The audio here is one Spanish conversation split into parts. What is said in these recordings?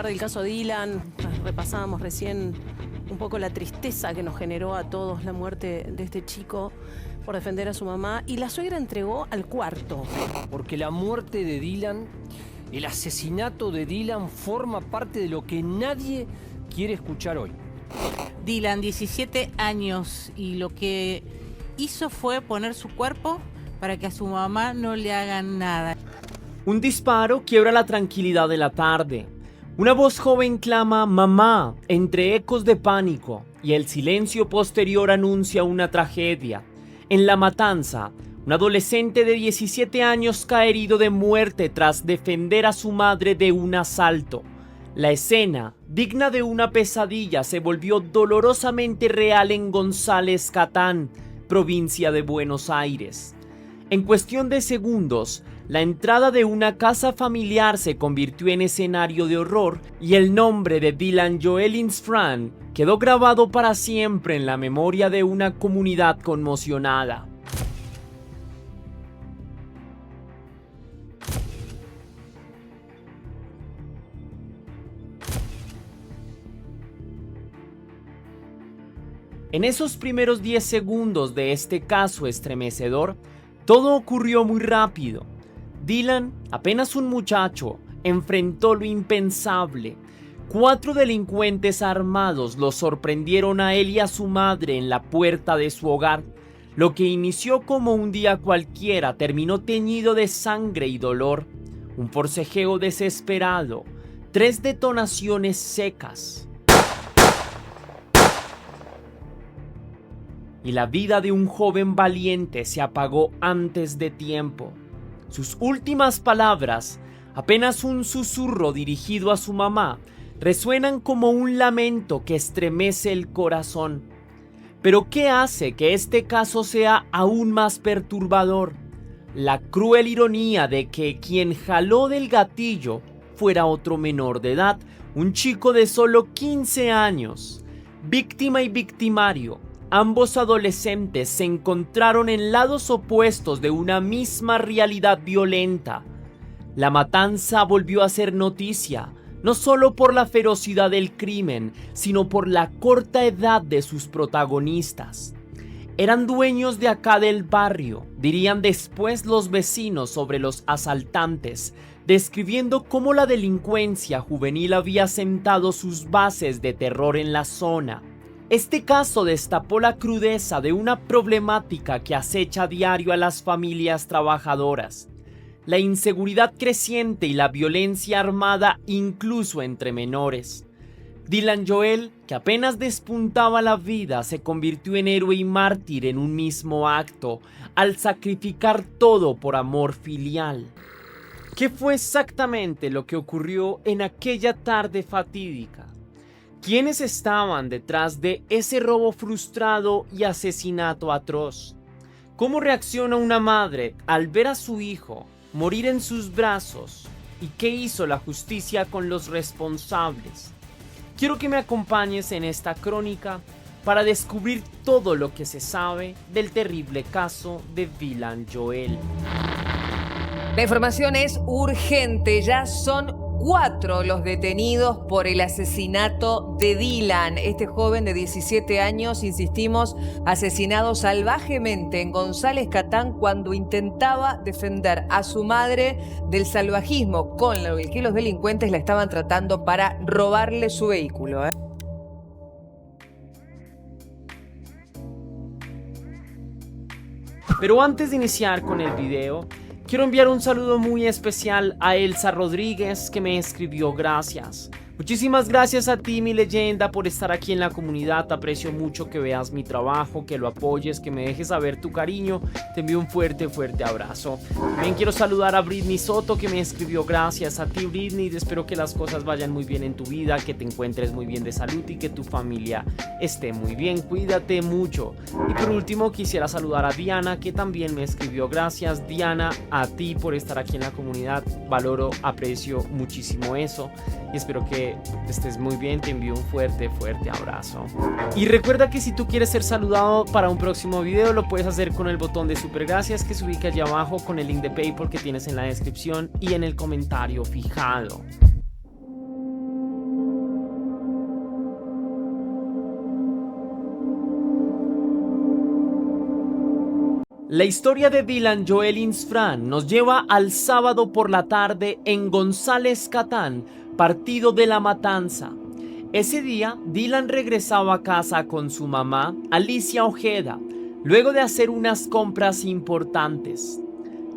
escapar del caso Dylan. Repasábamos recién un poco la tristeza que nos generó a todos la muerte de este chico por defender a su mamá, y la suegra entregó al cuarto. Porque la muerte de Dylan, el asesinato de Dylan, forma parte de lo que nadie quiere escuchar hoy. Dylan, 17 años, y lo que hizo fue poner su cuerpo para que a su mamá no le hagan nada. Un disparo quiebra la tranquilidad de la tarde. Una voz joven clama «mamá» entre ecos de pánico, y el silencio posterior anuncia una tragedia. En La Matanza, un adolescente de 17 años cae herido de muerte tras defender a su madre de un asalto. La escena, digna de una pesadilla, se volvió dolorosamente real en González Catán, provincia de Buenos Aires. En cuestión de segundos, la entrada de una casa familiar se convirtió en escenario de horror, y el nombre de Dylan Joel Insfran quedó grabado para siempre en la memoria de una comunidad conmocionada. En esos primeros 10 segundos de este caso estremecedor, todo ocurrió muy rápido. Dylan, apenas un muchacho, enfrentó lo impensable. 4 delincuentes armados lo sorprendieron a él y a su madre en la puerta de su hogar. Lo que inició como un día cualquiera terminó teñido de sangre y dolor. Un forcejeo desesperado, 3 detonaciones secas. Y la vida de un joven valiente se apagó antes de tiempo. Sus últimas palabras, apenas un susurro dirigido a su mamá, resuenan como un lamento que estremece el corazón. Pero ¿qué hace que este caso sea aún más perturbador? La cruel ironía de que quien jaló del gatillo fuera otro menor de edad, un chico de solo 15 años. Víctima y victimario, ambos adolescentes se encontraron en lados opuestos de una misma realidad violenta. La matanza volvió a ser noticia, no solo por la ferocidad del crimen, sino por la corta edad de sus protagonistas. Eran dueños de acá del barrio, dirían después los vecinos sobre los asaltantes, describiendo cómo la delincuencia juvenil había sentado sus bases de terror en la zona. Este caso destapó la crudeza de una problemática que acecha a diario a las familias trabajadoras. La inseguridad creciente y la violencia armada incluso entre menores. Dylan Joel, que apenas despuntaba la vida, se convirtió en héroe y mártir en un mismo acto, al sacrificar todo por amor filial. ¿Qué fue exactamente lo que ocurrió en aquella tarde fatídica? ¿Quiénes estaban detrás de ese robo frustrado y asesinato atroz? ¿Cómo reacciona una madre al ver a su hijo morir en sus brazos? ¿Y qué hizo la justicia con los responsables? Quiero que me acompañes en esta crónica para descubrir todo lo que se sabe del terrible caso de Dylan Joel. La información es urgente, ya son 4 los detenidos por el asesinato de Dylan, este joven de 17 años, insistimos, asesinado salvajemente en González Catán cuando intentaba defender a su madre del salvajismo con el que los delincuentes la estaban tratando para robarle su vehículo. Pero antes de iniciar con el video, quiero enviar un saludo muy especial a Elsa Rodríguez, que me escribió gracias. Muchísimas gracias a ti, mi leyenda, por estar aquí en la comunidad. Aprecio mucho que veas mi trabajo, que lo apoyes, que me dejes saber tu cariño. Te envío un fuerte abrazo. También quiero saludar a Britney Soto, que me escribió gracias. A ti, Britney, espero que las cosas vayan muy bien en tu vida, que te encuentres muy bien de salud y que tu familia esté muy bien. Cuídate mucho. Y por último, quisiera saludar a Diana, que también me escribió gracias. Diana, a ti por estar aquí en la comunidad. Valoro, aprecio muchísimo eso y espero que estés muy bien. Te envío un fuerte abrazo. Y recuerda que si tú quieres ser saludado para un próximo video, lo puedes hacer con el botón de super gracias que se ubica allá abajo, con el link de PayPal que tienes en la descripción y en el comentario fijado. La historia de Dylan Joel Insfran nos lleva al sábado por la tarde en González Catán, partido de La Matanza. Ese día, Dylan regresaba a casa con su mamá, Alicia Ojeda, luego de hacer unas compras importantes.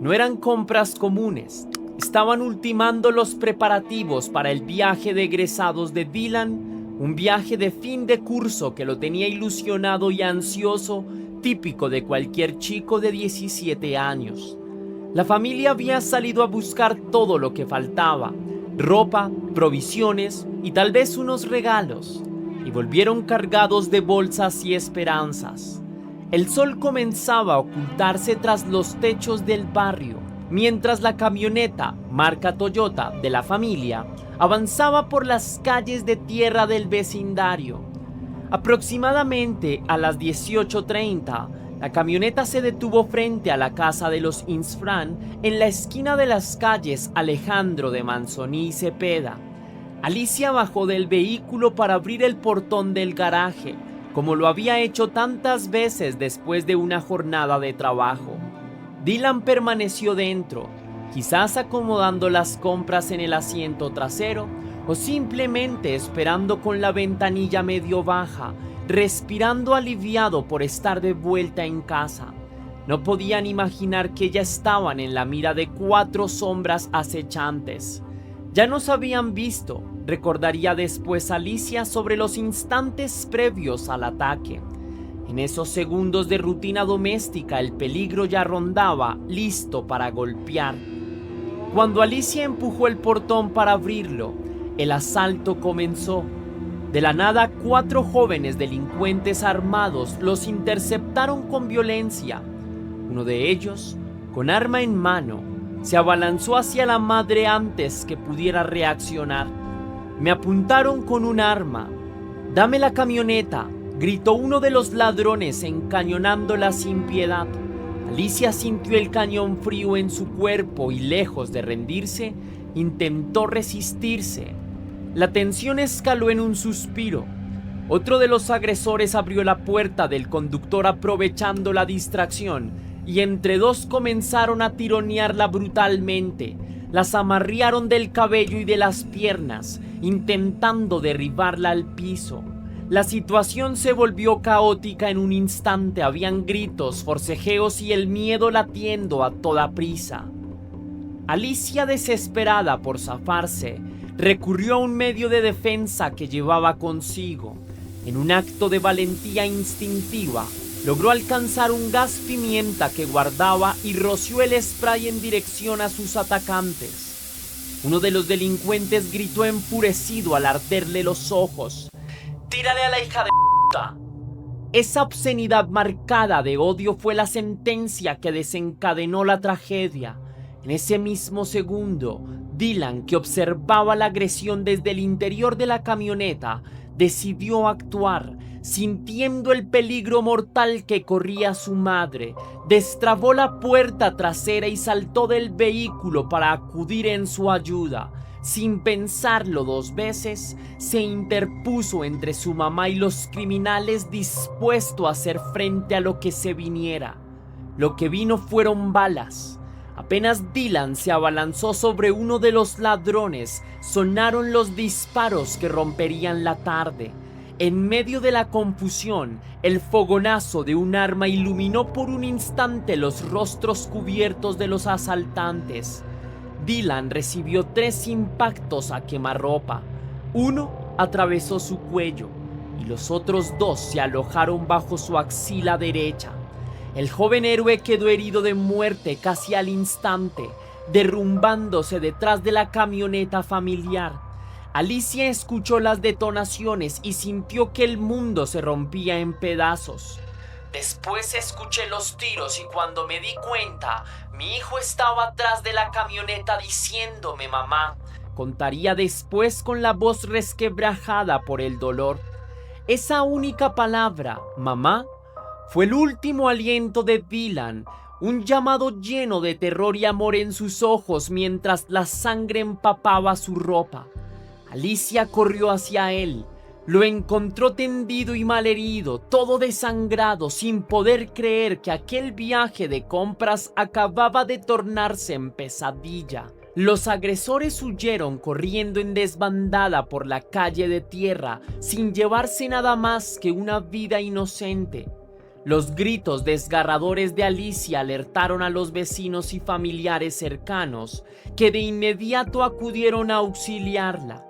No eran compras comunes, estaban ultimando los preparativos para el viaje de egresados de Dylan, un viaje de fin de curso que lo tenía ilusionado y ansioso, típico de cualquier chico de 17 años. La familia había salido a buscar todo lo que faltaba, ropa, provisiones y tal vez unos regalos, y volvieron cargados de bolsas y esperanzas. El sol comenzaba a ocultarse tras los techos del barrio, mientras la camioneta, marca Toyota, de la familia, avanzaba por las calles de tierra del vecindario. Aproximadamente a las 18:30, la camioneta se detuvo frente a la casa de los Insfran en la esquina de las calles Alejandro de Manzoni y Cepeda. Alicia bajó del vehículo para abrir el portón del garaje, como lo había hecho tantas veces después de una jornada de trabajo. Dylan permaneció dentro, quizás acomodando las compras en el asiento trasero o simplemente esperando con la ventanilla medio baja, respirando aliviado por estar de vuelta en casa. No podían imaginar que ya estaban en la mira de 4 sombras acechantes. Ya nos habían visto, recordaría después Alicia sobre los instantes previos al ataque. En esos segundos de rutina doméstica el peligro ya rondaba, listo para golpear. Cuando Alicia empujó el portón para abrirlo, el asalto comenzó. De la nada, 4 jóvenes delincuentes armados los interceptaron con violencia. Uno de ellos, con arma en mano, se abalanzó hacia la madre antes que pudiera reaccionar. Me apuntaron con un arma. «¡Dame la camioneta!», gritó uno de los ladrones encañonándola sin piedad. Alicia sintió el cañón frío en su cuerpo y, lejos de rendirse, intentó resistirse. La tensión escaló en un suspiro. Otro de los agresores abrió la puerta del conductor aprovechando la distracción y entre dos comenzaron a tironearla brutalmente. Las amarrearon del cabello y de las piernas, intentando derribarla al piso. La situación se volvió caótica en un instante. Habían gritos, forcejeos y el miedo latiendo a toda prisa. Alicia, desesperada por zafarse, recurrió a un medio de defensa que llevaba consigo. En un acto de valentía instintiva, logró alcanzar un gas pimienta que guardaba y roció el spray en dirección a sus atacantes. Uno de los delincuentes gritó enfurecido al arderle los ojos: «¡Tírale a la hija de puta!». Esa obscenidad marcada de odio fue la sentencia que desencadenó la tragedia. En ese mismo segundo, Dylan, que observaba la agresión desde el interior de la camioneta, decidió actuar. Sintiendo el peligro mortal que corría su madre, destrabó la puerta trasera y saltó del vehículo para acudir en su ayuda. Sin pensarlo 2 veces, se interpuso entre su mamá y los criminales, dispuesto a hacer frente a lo que se viniera. Lo que vino fueron balas. Apenas Dylan se abalanzó sobre uno de los ladrones, sonaron los disparos que romperían la tarde. En medio de la confusión, el fogonazo de un arma iluminó por un instante los rostros cubiertos de los asaltantes. Dylan recibió 3 impactos a quemarropa. Uno atravesó su cuello y los otros 2 se alojaron bajo su axila derecha. El joven héroe quedó herido de muerte casi al instante, derrumbándose detrás de la camioneta familiar. Alicia escuchó las detonaciones y sintió que el mundo se rompía en pedazos. Después escuché los tiros y cuando me di cuenta, mi hijo estaba atrás de la camioneta diciéndome mamá. Contaría después con la voz resquebrajada por el dolor. Esa única palabra, mamá, fue el último aliento de Dylan, un llamado lleno de terror y amor en sus ojos mientras la sangre empapaba su ropa. Alicia corrió hacia él, Lo encontró tendido y malherido, todo desangrado, sin poder creer que aquel viaje de compras acababa de tornarse en pesadilla. Los agresores huyeron corriendo en desbandada por la calle de tierra, sin llevarse nada más que una vida inocente. Los gritos desgarradores de Alicia alertaron a los vecinos y familiares cercanos, que de inmediato acudieron a auxiliarla.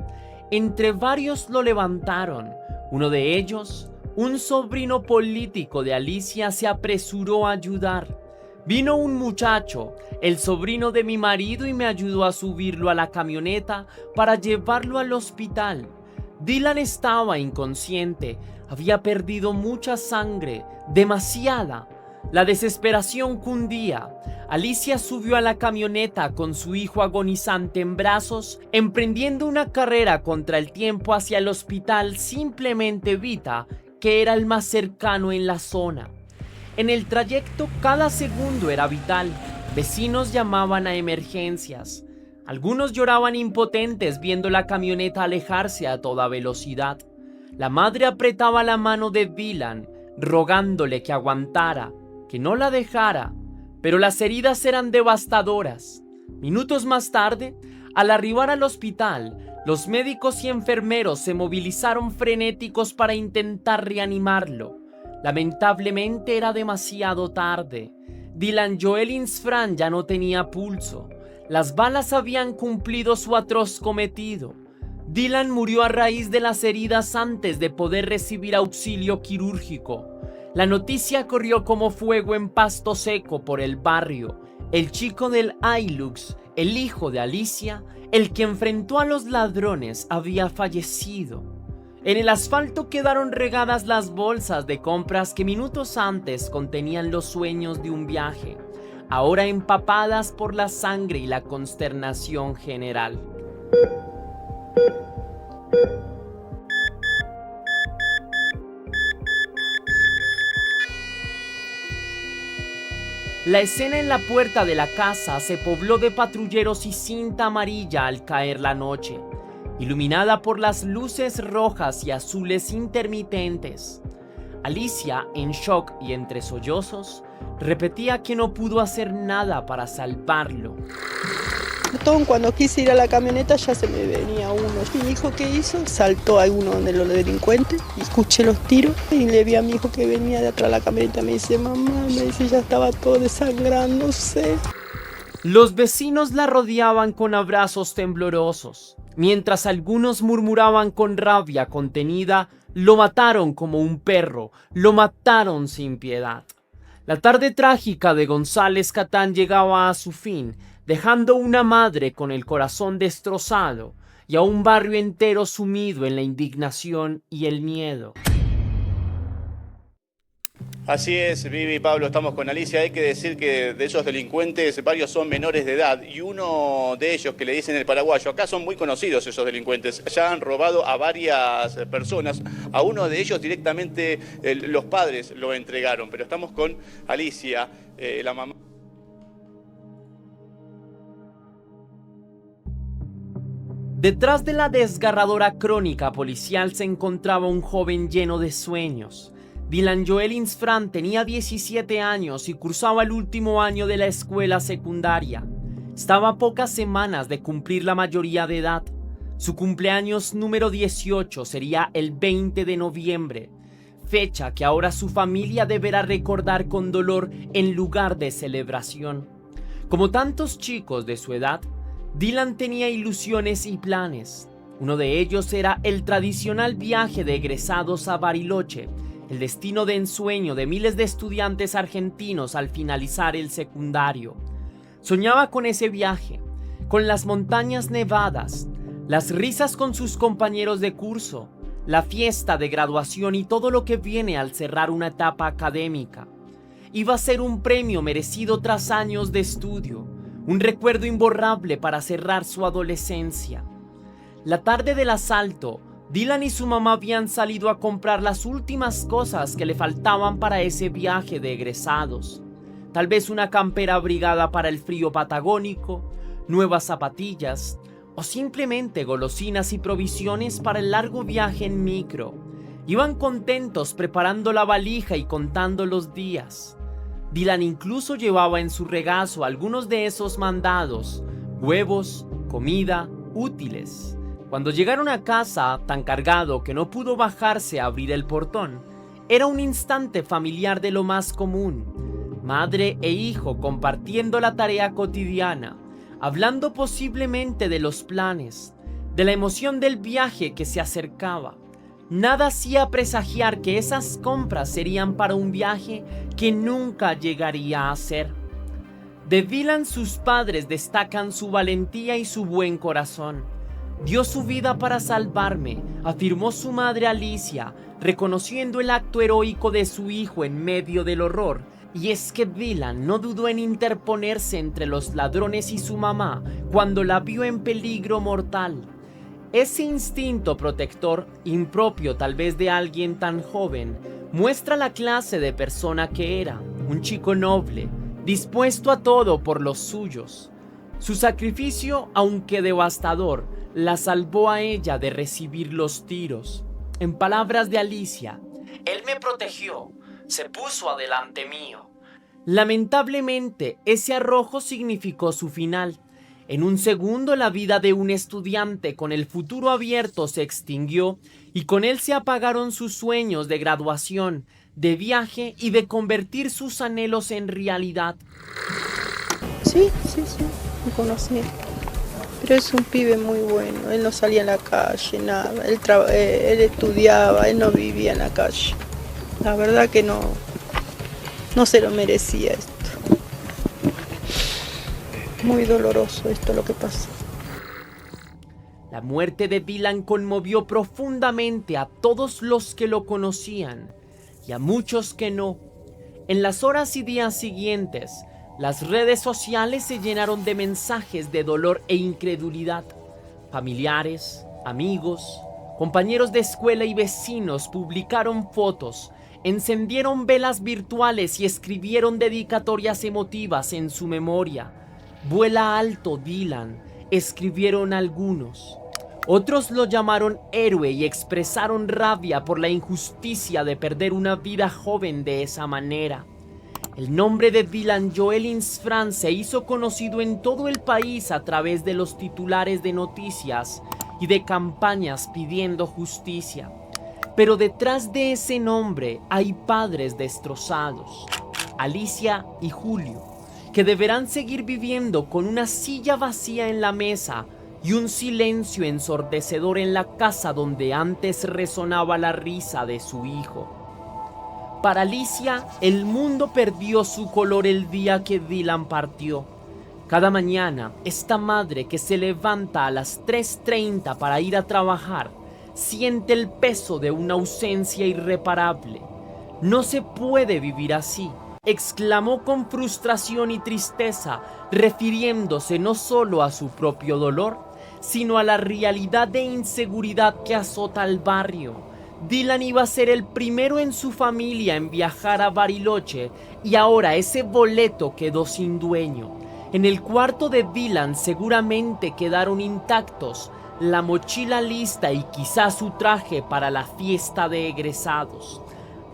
Entre varios lo levantaron. Uno de ellos, un sobrino político de Alicia, se apresuró a ayudar. Vino un muchacho, el sobrino de mi marido, y me ayudó a subirlo a la camioneta para llevarlo al hospital. Dylan estaba inconsciente, había perdido mucha sangre, demasiada. La desesperación cundía. Alicia subió a la camioneta con su hijo agonizante en brazos, emprendiendo una carrera contra el tiempo hacia el hospital Simplemente Vita, que era el más cercano en la zona. En el trayecto cada segundo era vital. Vecinos llamaban a emergencias. Algunos lloraban impotentes viendo la camioneta alejarse a toda velocidad. La madre apretaba la mano de Dylan, rogándole que aguantara, que no la dejara, pero las heridas eran devastadoras. Minutos más tarde, al arribar al hospital, los médicos y enfermeros se movilizaron frenéticos para intentar reanimarlo. Lamentablemente era demasiado tarde. Dylan Joelins Fran ya no tenía pulso. Las balas habían cumplido su atroz cometido. Dylan murió a raíz de las heridas antes de poder recibir auxilio quirúrgico. La noticia corrió como fuego en pasto seco por el barrio. El chico del Hilux, el hijo de Alicia, el que enfrentó a los ladrones, había fallecido. En el asfalto quedaron regadas las bolsas de compras que minutos antes contenían los sueños de un viaje, ahora empapadas por la sangre y la consternación general. La escena en la puerta de la casa se pobló de patrulleros y cinta amarilla al caer la noche, iluminada por las luces rojas y azules intermitentes. Alicia, en shock y entre sollozos, repetía que no pudo hacer nada para salvarlo. Cuando quise ir a la camioneta ya se me venía uno. Mi hijo, ¿qué hizo? Saltó a uno de los delincuentes y escuché los tiros y le vi a mi hijo que venía de atrás de la camioneta. Me dice, mamá, ya estaba todo desangrándose. Los vecinos la rodeaban con abrazos temblorosos, mientras algunos murmuraban con rabia contenida: lo mataron como un perro, lo mataron sin piedad. La tarde trágica de González Catán llegaba a su fin, dejando una madre con el corazón destrozado y a un barrio entero sumido en la indignación y el miedo. Así es, Vivi y Pablo, estamos con Alicia. Hay que decir que de esos delincuentes varios son menores de edad y uno de ellos, que le dicen el paraguayo, acá son muy conocidos esos delincuentes, ya han robado a varias personas, a uno de ellos directamente los padres lo entregaron, pero estamos con Alicia, la mamá. Detrás de la desgarradora crónica policial se encontraba un joven lleno de sueños. Dylan Joelins Fran tenía 17 años y cursaba el último año de la escuela secundaria. Estaba a pocas semanas de cumplir la mayoría de edad. Su cumpleaños número 18 sería el 20 de noviembre, fecha que ahora su familia deberá recordar con dolor en lugar de celebración. Como tantos chicos de su edad, Dylan tenía ilusiones y planes. Uno de ellos era el tradicional viaje de egresados a Bariloche, el destino de ensueño de miles de estudiantes argentinos al finalizar el secundario. Soñaba con ese viaje, con las montañas nevadas, las risas con sus compañeros de curso, la fiesta de graduación y todo lo que viene al cerrar una etapa académica. Iba a ser un premio merecido tras años de estudio, un recuerdo imborrable para cerrar su adolescencia. La tarde del asalto, Dylan y su mamá habían salido a comprar las últimas cosas que le faltaban para ese viaje de egresados. Tal vez una campera abrigada para el frío patagónico, nuevas zapatillas, o simplemente golosinas y provisiones para el largo viaje en micro. Iban contentos preparando la valija y contando los días. Dylan incluso llevaba en su regazo algunos de esos mandados: huevos, comida, útiles. Cuando llegaron a casa, tan cargado que no pudo bajarse a abrir el portón, era un instante familiar de lo más común. Madre e hijo compartiendo la tarea cotidiana, hablando posiblemente de los planes, de la emoción del viaje que se acercaba. Nada hacía presagiar que esas compras serían para un viaje que nunca llegaría a ser. De Dylan sus padres destacan su valentía y su buen corazón. Dio su vida para salvarme, afirmó su madre Alicia, reconociendo el acto heroico de su hijo en medio del horror. Y es que Dylan no dudó en interponerse entre los ladrones y su mamá cuando la vio en peligro mortal. Ese instinto protector, impropio tal vez de alguien tan joven, muestra la clase de persona que era: un chico noble, dispuesto a todo por los suyos. Su sacrificio, aunque devastador, la salvó a ella de recibir los tiros. En palabras de Alicia, él me protegió, se puso adelante mío. Lamentablemente, ese arrojo significó su final. En un segundo, la vida de un estudiante con el futuro abierto se extinguió y con él se apagaron sus sueños de graduación, de viaje y de convertir sus anhelos en realidad. Sí, me conocí. Pero es un pibe muy bueno, él no salía en la calle, nada, él estudiaba, él no vivía en la calle. La verdad que no se lo merecía esto. Muy doloroso esto lo que pasó. La muerte de Dylan conmovió profundamente a todos los que lo conocían y a muchos que no. En las horas y días siguientes, las redes sociales se llenaron de mensajes de dolor e incredulidad. Familiares, amigos, compañeros de escuela y vecinos publicaron fotos, encendieron velas virtuales y escribieron dedicatorias emotivas en su memoria. Vuela alto, Dylan, escribieron algunos. Otros lo llamaron héroe y expresaron rabia por la injusticia de perder una vida joven de esa manera. El nombre de Dylan Joelins Franz se hizo conocido en todo el país a través de los titulares de noticias y de campañas pidiendo justicia. Pero detrás de ese nombre hay padres destrozados, Alicia y Julio, que deberán seguir viviendo con una silla vacía en la mesa y un silencio ensordecedor en la casa donde antes resonaba la risa de su hijo. Para Alicia, el mundo perdió su color el día que Dylan partió. Cada mañana, esta madre que se levanta a las 3:30 para ir a trabajar, siente el peso de una ausencia irreparable. No se puede vivir así, exclamó con frustración y tristeza, refiriéndose no solo a su propio dolor, sino a la realidad de inseguridad que azota al barrio. Dylan iba a ser el primero en su familia en viajar a Bariloche y ahora ese boleto quedó sin dueño. En el cuarto de Dylan seguramente quedaron intactos la mochila lista y quizás su traje para la fiesta de egresados.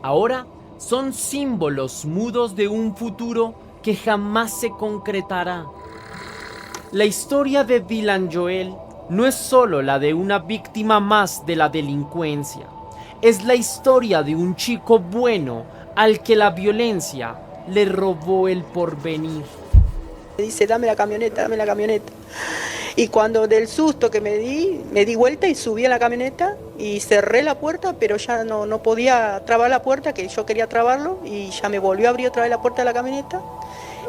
Ahora son símbolos mudos de un futuro que jamás se concretará. La historia de Dylan Joel no es solo la de una víctima más de la delincuencia. Es la historia de un chico bueno al que la violencia le robó el porvenir. Dice, dame la camioneta. Y cuando del susto que me di vuelta y subí a la camioneta y cerré la puerta, pero ya no podía trabar la puerta, que yo quería trabarlo, y ya me volvió a abrir otra vez la puerta de la camioneta.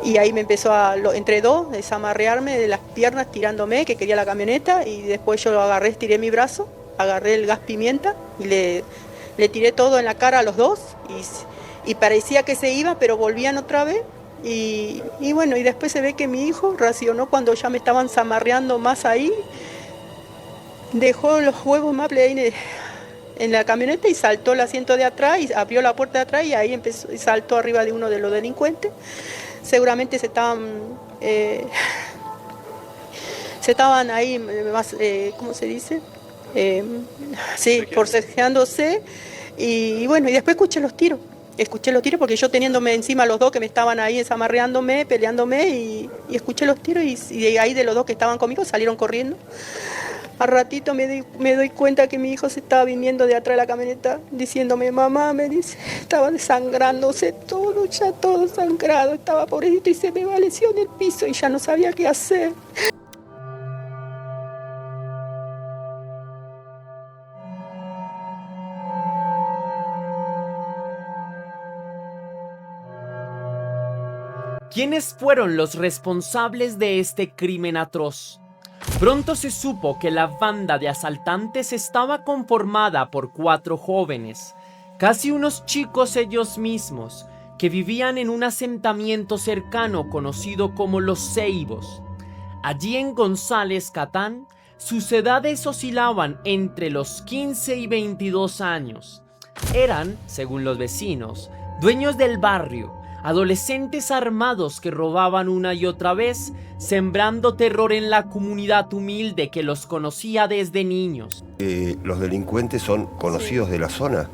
Y ahí me empezó entre dos, desamarrearme de las piernas, tirándome, que quería la camioneta, y después yo lo agarré, estiré mi brazo, agarré el gas pimienta y le tiré todo en la cara a los dos, y parecía que se iba, pero volvían otra vez. Y bueno, y después se ve que mi hijo reaccionó cuando ya me estaban zamarreando más ahí, dejó los huevos más ahí en la camioneta y saltó el asiento de atrás y abrió la puerta de atrás y ahí empezó y saltó arriba de uno de los delincuentes. Seguramente se estaban Se estaban ahí, más, ¿cómo se dice? Sí, forcejeándose. Y bueno, y después escuché los tiros. Escuché los tiros porque yo teniéndome encima los dos que me estaban ahí desamarreándome, peleándome, y escuché los tiros y de ahí de los dos que estaban conmigo salieron corriendo. Al ratito me doy cuenta que mi hijo se estaba viniendo de atrás de la camioneta diciéndome, mamá, me dice, estaba desangrándose todo, ya todo sangrado, estaba pobrecito y se me valeció en el piso y ya no sabía qué hacer. ¿Quiénes fueron los responsables de este crimen atroz? Pronto se supo que la banda de asaltantes estaba conformada por 4 jóvenes, casi unos chicos ellos mismos, que vivían en un asentamiento cercano conocido como Los Ceibos. Allí en González Catán, sus edades oscilaban entre los 15 y 22 años. Eran, según los vecinos, dueños del barrio, adolescentes armados que robaban una y otra vez, sembrando terror en la comunidad humilde que los conocía desde niños. ¿Los delincuentes son conocidos de la zona?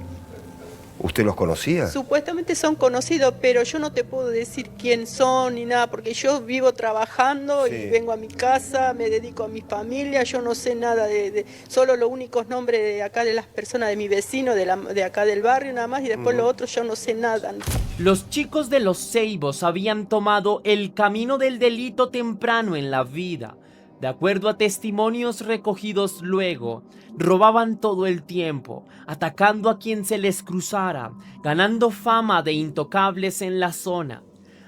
¿Usted los conocía? Supuestamente son conocidos, pero yo no te puedo decir quién son ni nada, porque yo vivo trabajando y vengo a mi casa, me dedico a mi familia, yo no sé nada solo los únicos nombres de acá de las personas de mi vecino, de acá del barrio nada más, y después lo otro yo no sé nada. Los chicos de Los Ceibos habían tomado el camino del delito temprano en la vida. De acuerdo a testimonios recogidos luego, robaban todo el tiempo, atacando a quien se les cruzara, ganando fama de intocables en la zona.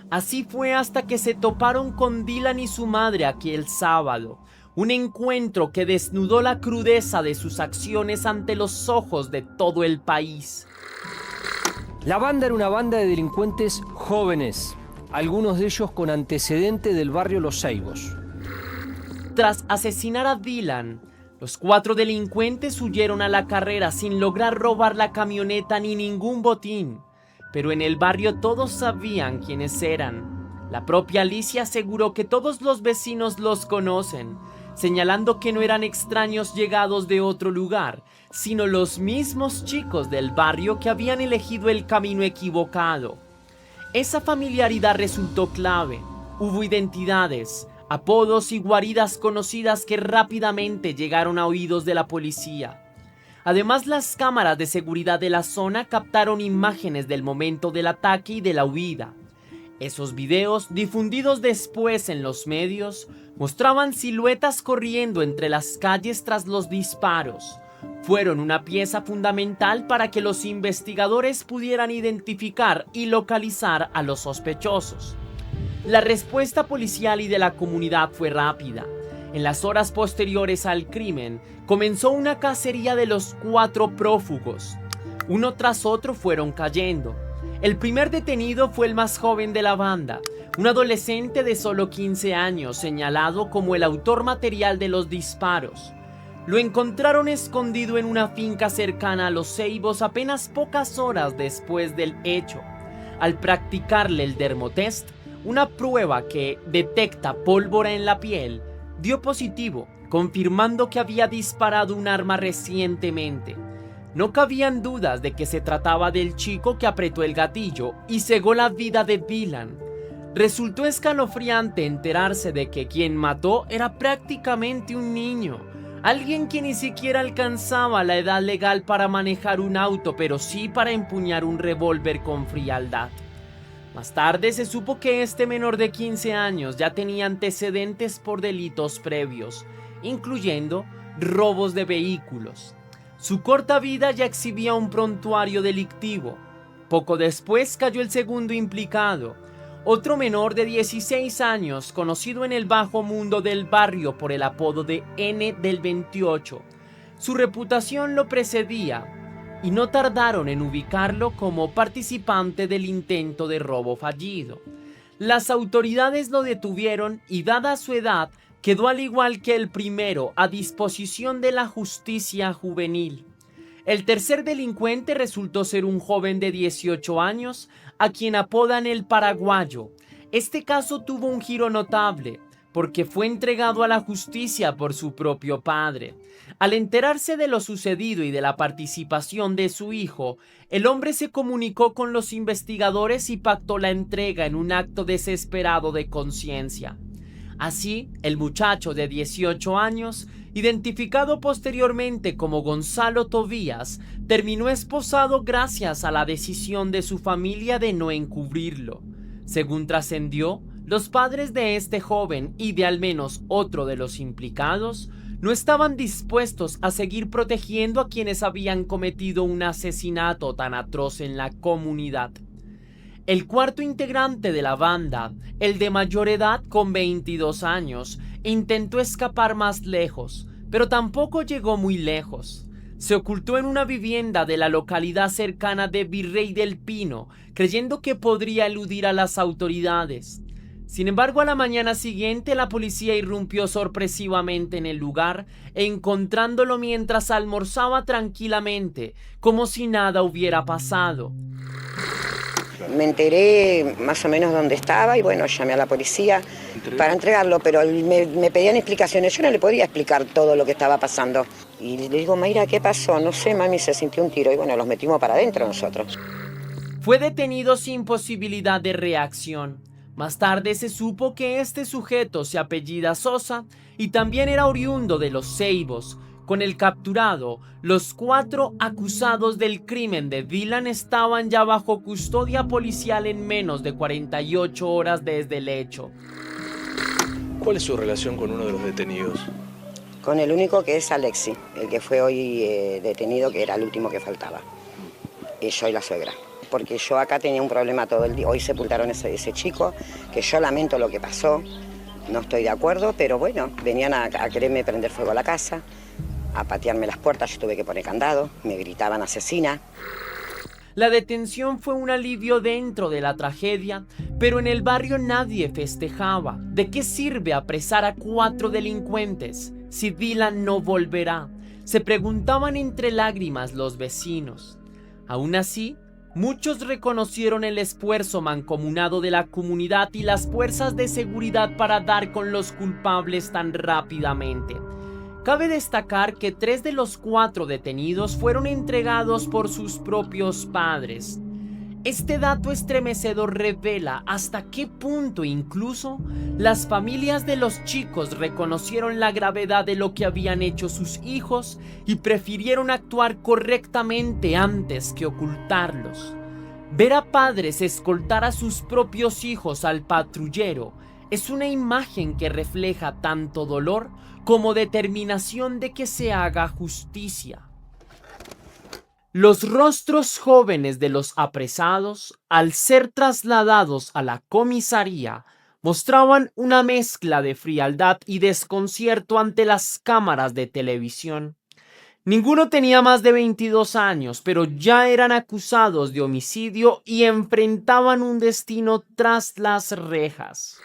Así fue hasta que se toparon con Dylan y su madre aquel sábado, un encuentro que desnudó la crudeza de sus acciones ante los ojos de todo el país. La banda era una banda de delincuentes jóvenes, algunos de ellos con antecedente del barrio Los Ceibos. Tras asesinar a Dylan, los 4 delincuentes huyeron a la carrera sin lograr robar la camioneta ni ningún botín. Pero en el barrio todos sabían quiénes eran. La propia Alicia aseguró que todos los vecinos los conocen, señalando que no eran extraños llegados de otro lugar, sino los mismos chicos del barrio que habían elegido el camino equivocado. Esa familiaridad resultó clave. Hubo identidades, apodos y guaridas conocidas que rápidamente llegaron a oídos de la policía. Además, las cámaras de seguridad de la zona captaron imágenes del momento del ataque y de la huida. Esos videos, difundidos después en los medios, mostraban siluetas corriendo entre las calles tras los disparos. Fueron una pieza fundamental para que los investigadores pudieran identificar y localizar a los sospechosos. La respuesta policial y de la comunidad fue rápida. En las horas posteriores al crimen, comenzó una cacería de los 4 prófugos. Uno tras otro fueron cayendo. El primer detenido fue el más joven de la banda, un adolescente de solo 15 años, señalado como el autor material de los disparos. Lo encontraron escondido en una finca cercana a Los Ceibos apenas pocas horas después del hecho. Al practicarle el dermotest, una prueba que detecta pólvora en la piel, dio positivo, confirmando que había disparado un arma recientemente. No cabían dudas de que se trataba del chico que apretó el gatillo y cegó la vida de Dylan. Resultó escalofriante enterarse de que quien mató era prácticamente un niño, alguien que ni siquiera alcanzaba la edad legal para manejar un auto, pero sí para empuñar un revólver con frialdad. Más tarde se supo que este menor de 15 años ya tenía antecedentes por delitos previos, incluyendo robos de vehículos. Su corta vida ya exhibía un prontuario delictivo. Poco después cayó el segundo implicado, otro menor de 16 años, conocido en el bajo mundo del barrio por el apodo de N del 28. Su reputación lo precedía, y no tardaron en ubicarlo como participante del intento de robo fallido. Las autoridades lo detuvieron y, dada su edad, quedó al igual que el primero a disposición de la justicia juvenil. El tercer delincuente resultó ser un joven de 18 años, a quien apodan el Paraguayo. Este caso tuvo un giro notable, porque fue entregado a la justicia por su propio padre. Al enterarse de lo sucedido y de la participación de su hijo, el hombre se comunicó con los investigadores y pactó la entrega en un acto desesperado de conciencia. Así, el muchacho de 18 años, identificado posteriormente como Gonzalo Tobías, terminó esposado gracias a la decisión de su familia de no encubrirlo. Según trascendió, los padres de este joven y de al menos otro de los implicados no estaban dispuestos a seguir protegiendo a quienes habían cometido un asesinato tan atroz en la comunidad. El cuarto integrante de la banda, el de mayor edad con 22 años, intentó escapar más lejos, pero tampoco llegó muy lejos. Se ocultó en una vivienda de la localidad cercana de Virrey del Pino, creyendo que podría eludir a las autoridades. Sin embargo, a la mañana siguiente la policía irrumpió sorpresivamente en el lugar, encontrándolo mientras almorzaba tranquilamente, como si nada hubiera pasado. Me enteré más o menos dónde estaba y bueno, llamé a la policía para entregarlo, pero me pedían explicaciones. Yo no le podía explicar todo lo que estaba pasando. Y le digo, Mayra, ¿qué pasó? No sé, mami, se sintió un tiro y bueno, los metimos para adentro nosotros. Fue detenido sin posibilidad de reacción. Más tarde se supo que este sujeto se apellida Sosa y también era oriundo de Los Ceibos. Con el capturado, los 4 acusados del crimen de Dylan estaban ya bajo custodia policial en menos de 48 horas desde el hecho. ¿Cuál es su relación con uno de los detenidos? Con el único, que es Alexi, el que fue hoy detenido, que era el último que faltaba. Y yo y la suegra. Porque yo acá tenía un problema todo el día. Hoy sepultaron ese chico, que yo lamento lo que pasó. No estoy de acuerdo, pero bueno, venían a quererme prender fuego a la casa, a patearme las puertas. Yo tuve que poner candado, me gritaban asesina. La detención fue un alivio dentro de la tragedia, pero en el barrio nadie festejaba. ¿De qué sirve apresar a 4 delincuentes si Dylan no volverá? Se preguntaban entre lágrimas los vecinos. Aún así, muchos reconocieron el esfuerzo mancomunado de la comunidad y las fuerzas de seguridad para dar con los culpables tan rápidamente. Cabe destacar que 3 de los 4 detenidos fueron entregados por sus propios padres. Este dato estremecedor revela hasta qué punto incluso las familias de los chicos reconocieron la gravedad de lo que habían hecho sus hijos y prefirieron actuar correctamente antes que ocultarlos. Ver a padres escoltar a sus propios hijos al patrullero es una imagen que refleja tanto dolor como determinación de que se haga justicia. Los rostros jóvenes de los apresados, al ser trasladados a la comisaría, mostraban una mezcla de frialdad y desconcierto ante las cámaras de televisión. Ninguno tenía más de 22 años, pero ya eran acusados de homicidio y enfrentaban un destino tras las rejas.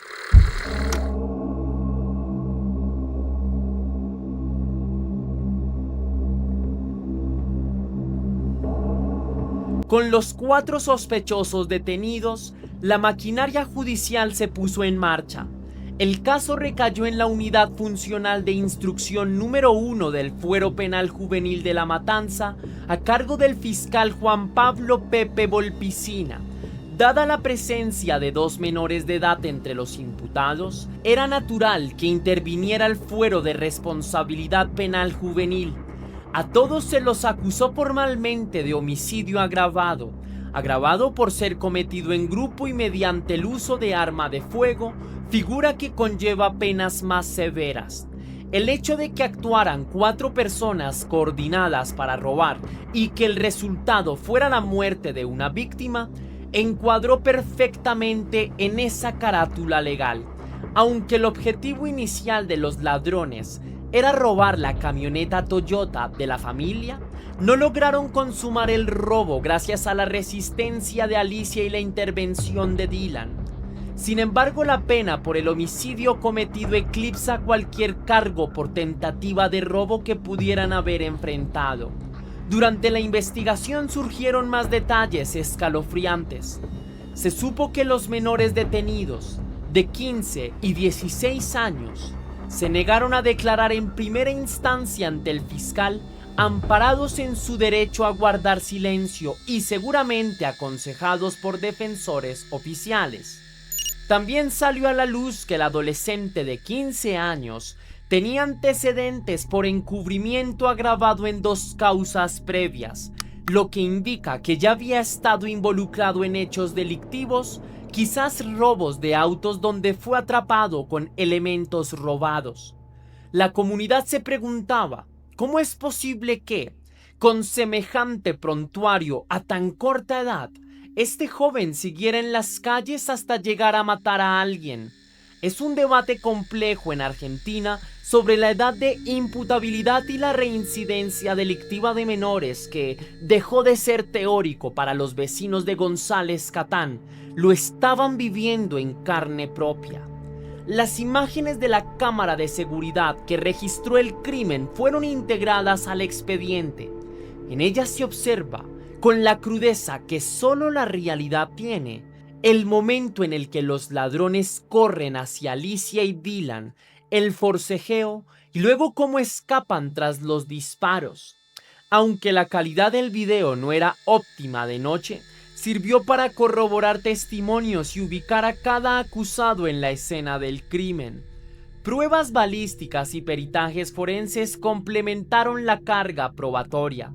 Con los 4 sospechosos detenidos, la maquinaria judicial se puso en marcha. El caso recayó en la Unidad Funcional de Instrucción número 1 del Fuero Penal Juvenil de La Matanza, a cargo del fiscal Juan Pablo Pepe Volpicina. Dada la presencia de 2 menores de edad entre los imputados, era natural que interviniera el Fuero de Responsabilidad Penal Juvenil. A todos se los acusó formalmente de homicidio agravado por ser cometido en grupo y mediante el uso de arma de fuego, figura que conlleva penas más severas. El hecho de que actuaran 4 personas coordinadas para robar y que el resultado fuera la muerte de una víctima, encuadró perfectamente en esa carátula legal. Aunque el objetivo inicial de los ladrones era robar la camioneta Toyota de la familia, no lograron consumar el robo gracias a la resistencia de Alicia y la intervención de Dylan. Sin embargo, la pena por el homicidio cometido eclipsa cualquier cargo por tentativa de robo que pudieran haber enfrentado. Durante la investigación surgieron más detalles escalofriantes. Se supo que los menores detenidos, de 15 y 16 años se negaron a declarar en primera instancia ante el fiscal, amparados en su derecho a guardar silencio y seguramente aconsejados por defensores oficiales. También salió a la luz que el adolescente de 15 años tenía antecedentes por encubrimiento agravado en 2 causas previas, lo que indica que ya había estado involucrado en hechos delictivos, quizás robos de autos donde fue atrapado con elementos robados. La comunidad se preguntaba, ¿cómo es posible que, con semejante prontuario a tan corta edad, este joven siguiera en las calles hasta llegar a matar a alguien? Es un debate complejo en Argentina sobre la edad de imputabilidad y la reincidencia delictiva de menores que dejó de ser teórico para los vecinos de González Catán, lo estaban viviendo en carne propia. Las imágenes de la cámara de seguridad que registró el crimen fueron integradas al expediente. En ellas se observa, con la crudeza que solo la realidad tiene, el momento en el que los ladrones corren hacia Alicia y Dylan, el forcejeo y luego cómo escapan tras los disparos. Aunque la calidad del video no era óptima de noche, sirvió para corroborar testimonios y ubicar a cada acusado en la escena del crimen. Pruebas balísticas y peritajes forenses complementaron la carga probatoria.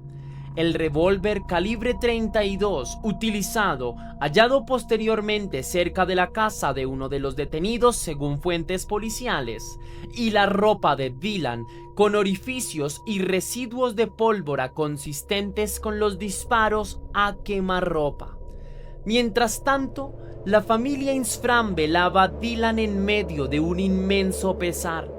El revólver calibre 32 utilizado, hallado posteriormente cerca de la casa de uno de los detenidos según fuentes policiales, y la ropa de Dylan con orificios y residuos de pólvora consistentes con los disparos a quemarropa. Mientras tanto, la familia Insfrán velaba a Dylan en medio de un inmenso pesar.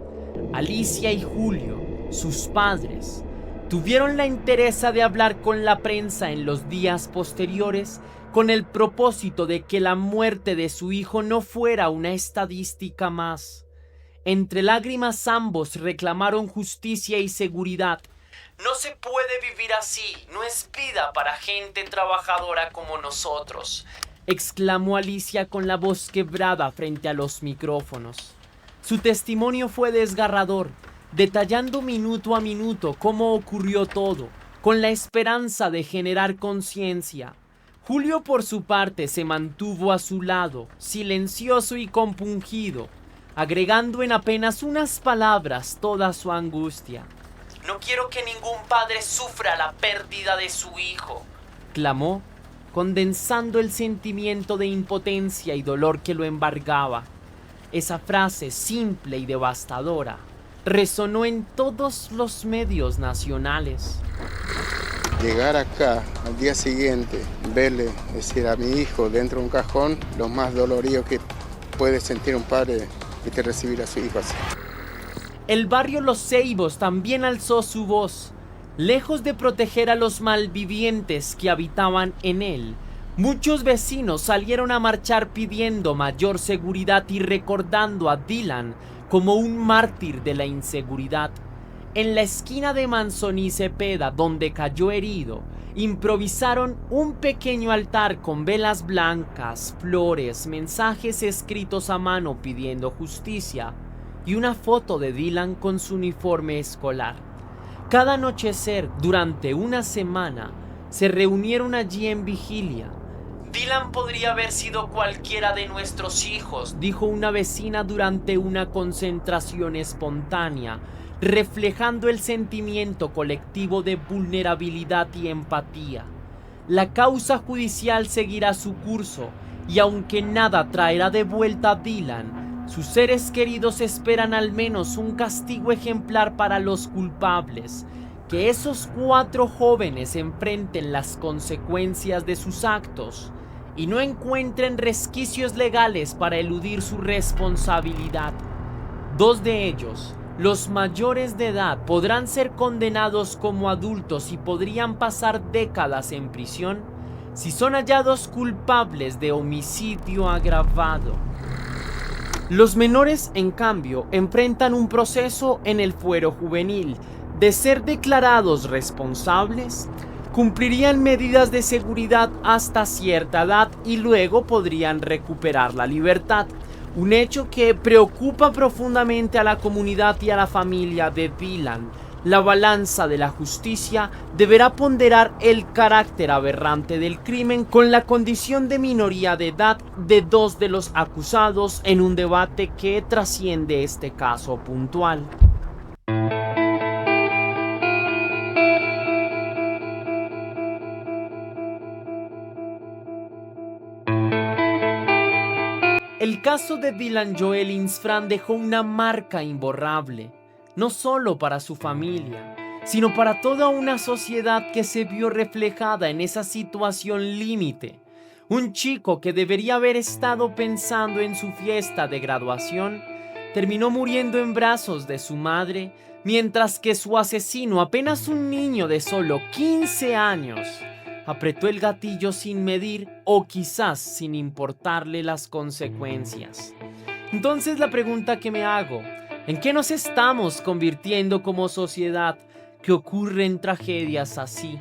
Alicia y Julio, sus padres, tuvieron la entereza de hablar con la prensa en los días posteriores con el propósito de que la muerte de su hijo no fuera una estadística más. Entre lágrimas ambos reclamaron justicia y seguridad. No se puede vivir así, no es vida para gente trabajadora como nosotros, exclamó Alicia con la voz quebrada frente a los micrófonos. Su testimonio fue desgarrador, detallando minuto a minuto cómo ocurrió todo, con la esperanza de generar conciencia. Julio, por su parte, se mantuvo a su lado, silencioso y compungido, agregando en apenas unas palabras toda su angustia. No quiero que ningún padre sufra la pérdida de su hijo, clamó, condensando el sentimiento de impotencia y dolor que lo embargaba. Esa frase simple y devastadora resonó en todos los medios nacionales. Llegar acá al día siguiente, verle, decir a mi hijo dentro de un cajón, lo más dolorido que puede sentir un padre es que recibir a su hijo así. El barrio Los Ceibos también alzó su voz. Lejos de proteger a los malvivientes que habitaban en él, muchos vecinos salieron a marchar pidiendo mayor seguridad y recordando a Dylan como un mártir de la inseguridad. En la esquina de Manzoni y Cepeda, donde cayó herido, improvisaron un pequeño altar con velas blancas, flores, mensajes escritos a mano pidiendo justicia y una foto de Dylan con su uniforme escolar. Cada anochecer, durante una semana, se reunieron allí en vigilia. Dylan podría haber sido cualquiera de nuestros hijos, dijo una vecina durante una concentración espontánea, reflejando el sentimiento colectivo de vulnerabilidad y empatía. La causa judicial seguirá su curso, y aunque nada traerá de vuelta a Dylan, sus seres queridos esperan al menos un castigo ejemplar para los culpables, que esos 4 jóvenes enfrenten las consecuencias de sus actos y no encuentren resquicios legales para eludir su responsabilidad. 2 de ellos, los mayores de edad, podrán ser condenados como adultos y podrían pasar décadas en prisión si son hallados culpables de homicidio agravado. Los menores, en cambio, enfrentan un proceso en el fuero juvenil. De ser declarados responsables, cumplirían medidas de seguridad hasta cierta edad y luego podrían recuperar la libertad. Un hecho que preocupa profundamente a la comunidad y a la familia de Dylan. La balanza de la justicia deberá ponderar el carácter aberrante del crimen con la condición de minoría de edad de dos de los acusados en un debate que trasciende este caso puntual. El caso de Dylan Joel Insfrán dejó una marca imborrable, no solo para su familia, sino para toda una sociedad que se vio reflejada en esa situación límite. Un chico que debería haber estado pensando en su fiesta de graduación, terminó muriendo en brazos de su madre, mientras que su asesino, apenas un niño de solo 15 años, apretó el gatillo sin medir o quizás sin importarle las consecuencias. Entonces la pregunta que me hago, ¿en qué nos estamos convirtiendo como sociedad que ocurren tragedias así?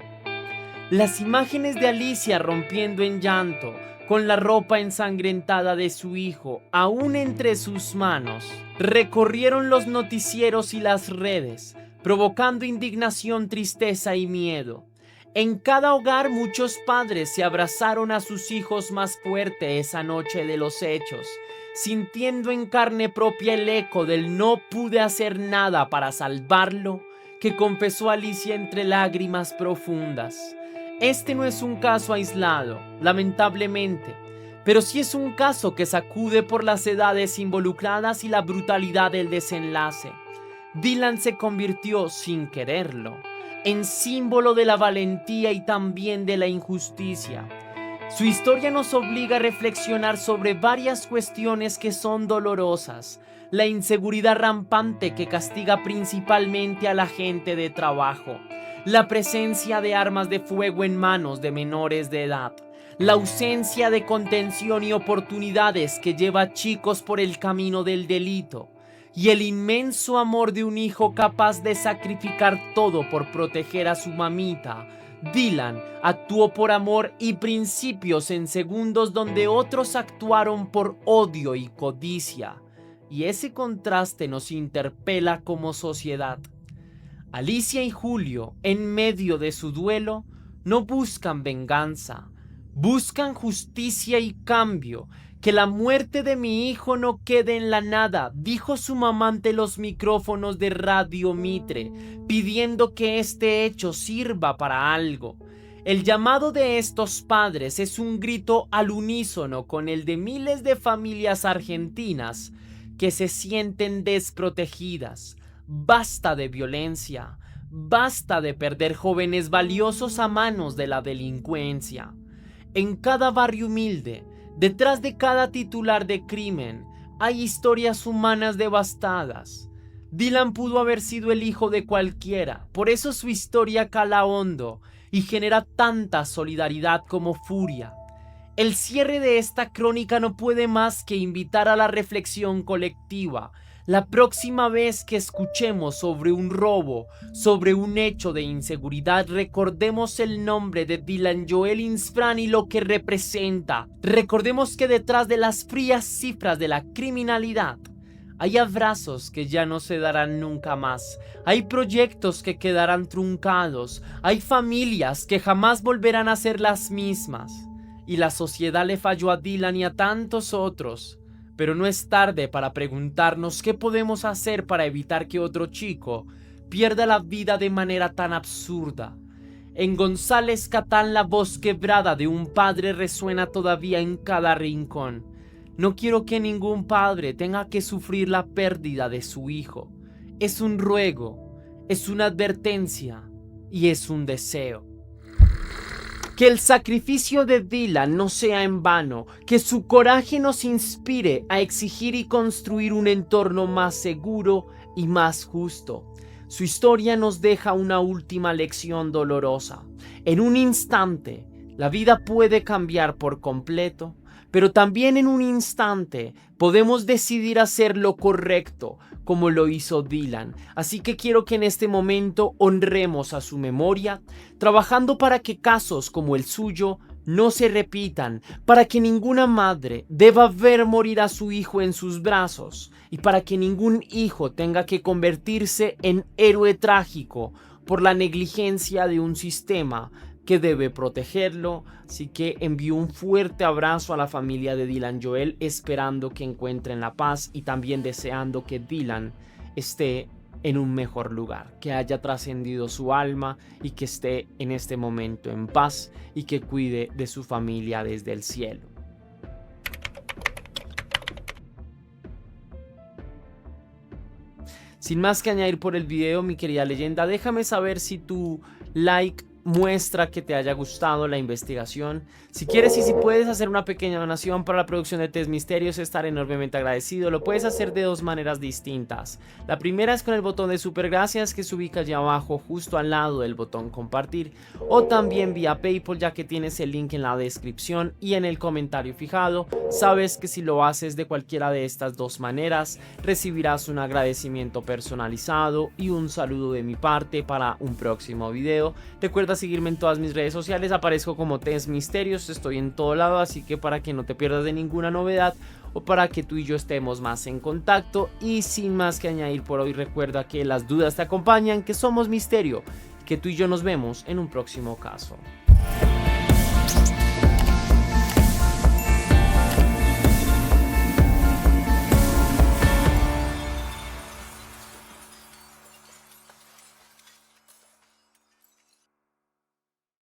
Las imágenes de Alicia rompiendo en llanto, con la ropa ensangrentada de su hijo aún entre sus manos, recorrieron los noticieros y las redes, provocando indignación, tristeza y miedo. En cada hogar muchos padres se abrazaron a sus hijos más fuerte esa noche de los hechos, sintiendo en carne propia el eco del no pude hacer nada para salvarlo, que confesó Alicia entre lágrimas profundas. Este no es un caso aislado, lamentablemente, pero sí es un caso que sacude por las edades involucradas y la brutalidad del desenlace. Dylan se convirtió, sin quererlo, en símbolo de la valentía y también de la injusticia. Su historia nos obliga a reflexionar sobre varias cuestiones que son dolorosas. La inseguridad rampante que castiga principalmente a la gente de trabajo, la presencia de armas de fuego en manos de menores de edad, la ausencia de contención y oportunidades que lleva a chicos por el camino del delito, y el inmenso amor de un hijo capaz de sacrificar todo por proteger a su mamita. Dylan actuó por amor y principios en segundos donde otros actuaron por odio y codicia. Y ese contraste nos interpela como sociedad. Alicia y Julio, en medio de su duelo, no buscan venganza, buscan justicia y cambio. Que la muerte de mi hijo no quede en la nada, dijo su mamá ante los micrófonos de Radio Mitre, pidiendo que este hecho sirva para algo. El llamado de estos padres es un grito al unísono con el de miles de familias argentinas que se sienten desprotegidas. Basta de violencia, basta de perder jóvenes valiosos a manos de la delincuencia. En cada barrio humilde, detrás de cada titular de crimen, hay historias humanas devastadas. Dylan pudo haber sido el hijo de cualquiera, por eso su historia cala hondo y genera tanta solidaridad como furia. El cierre de esta crónica no puede más que invitar a la reflexión colectiva. La próxima vez que escuchemos sobre un robo, sobre un hecho de inseguridad, recordemos el nombre de Dylan Joel Insfrán y lo que representa. Recordemos que detrás de las frías cifras de la criminalidad hay abrazos que ya no se darán nunca más. Hay proyectos que quedarán truncados. Hay familias que jamás volverán a ser las mismas. Y la sociedad le falló a Dylan y a tantos otros. Pero no es tarde para preguntarnos qué podemos hacer para evitar que otro chico pierda la vida de manera tan absurda. En González Catán la voz quebrada de un padre resuena todavía en cada rincón. No quiero que ningún padre tenga que sufrir la pérdida de su hijo. Es un ruego, es una advertencia y es un deseo. Que el sacrificio de Dylan no sea en vano, que su coraje nos inspire a exigir y construir un entorno más seguro y más justo. Su historia nos deja una última lección dolorosa. En un instante, la vida puede cambiar por completo, pero también en un instante podemos decidir hacer lo correcto, como lo hizo Dylan. Así que quiero que en este momento honremos a su memoria, trabajando para que casos como el suyo no se repitan, para que ninguna madre deba ver morir a su hijo en sus brazos y para que ningún hijo tenga que convertirse en héroe trágico por la negligencia de un sistema que debe protegerlo. Así que envío un fuerte abrazo a la familia de Dylan Joel, esperando que encuentren la paz y también deseando que Dylan esté en un mejor lugar, que haya trascendido su alma y que esté en este momento en paz y que cuide de su familia desde el cielo. Sin más que añadir por el video, mi querida leyenda, déjame saber si tu like muestra que te haya gustado la investigación. Si quieres y si puedes hacer una pequeña donación para la producción de Test Misterios, estaré enormemente agradecido. Lo puedes hacer de dos maneras distintas. La primera es con el botón de super gracias que se ubica allá abajo justo al lado del botón compartir, o también vía PayPal, ya que tienes el link en la descripción y en el comentario fijado. Sabes que si lo haces de cualquiera de estas dos maneras, recibirás un agradecimiento personalizado y un saludo de mi parte para un próximo video. Recuerda seguirme en todas mis redes sociales, aparezco como Test Misterios, estoy en todo lado, así que para que no te pierdas de ninguna novedad o para que tú y yo estemos más en contacto. Y sin más que añadir por hoy, recuerda que las dudas te acompañan, que somos misterio, que tú y yo nos vemos en un próximo caso.